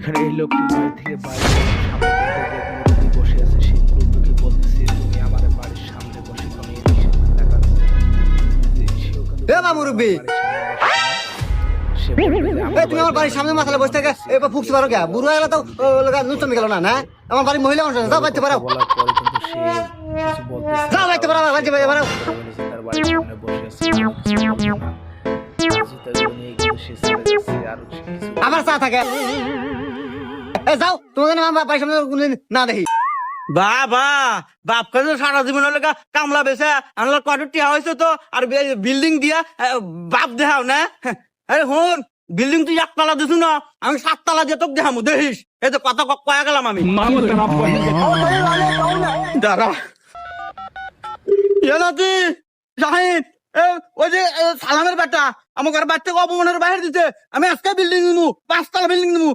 এখানে এই লোকটি বাড়ি থেকে বাইরে সামনে দেখে যে মুরব্বি বসে আছে, সেই মুরব্বিকে বলতেছে, তুমি আমার বাড়ির সামনে বসে তুমি দেখাচ্ছে যে সেও কিন্তু এ বা মুরব্বি, সে বলবে যে এই তুমি আমার বাড়ির সামনে মাথালে বসে থেকে এবার ফুকতে পারো কে? বুড়ো হয়ে গেলে তো নতুন গেল না, না? আমার বাড়ির মহিলা মানুষ আছে, যাও বাইতে পারো, বলার পরে কিন্তু সে কিছু বলতেছে যাও বাইতে পারো, বাইতে পারো। তার বাড়ির সামনে বসে আছে, জুতাগুলো নিয়ে কিন্তু সে চলে যাচ্ছে। আর কিছু আমার চা থাকে, এ যাও, তোমাকে আমার বাড়ির সামনে কোনদিন না দেখি। বাবা বাপ কাছে সারা জীবন হলে কামলা বেছে আনলো কত টিয়া হয়েছে তো আর বিল্ডিং দিয়া বাপ দেখাও না। আরে হন বিল্ডিং তুই একতলা দিছু না, আমি 7 তলা দিয়ে তোকে দেখামু দেখিস। এই তো কথা কয়া গেলাম আমি দাঁড়া নাতি শাহিন, ওই যে সালামের বেটা আমার ঘরের বাচ্চাকে অপমানের বাইরে দিতে, আমি আজকে বিল্ডিং নিবো, 5 তলা বিল্ডিং নিবো,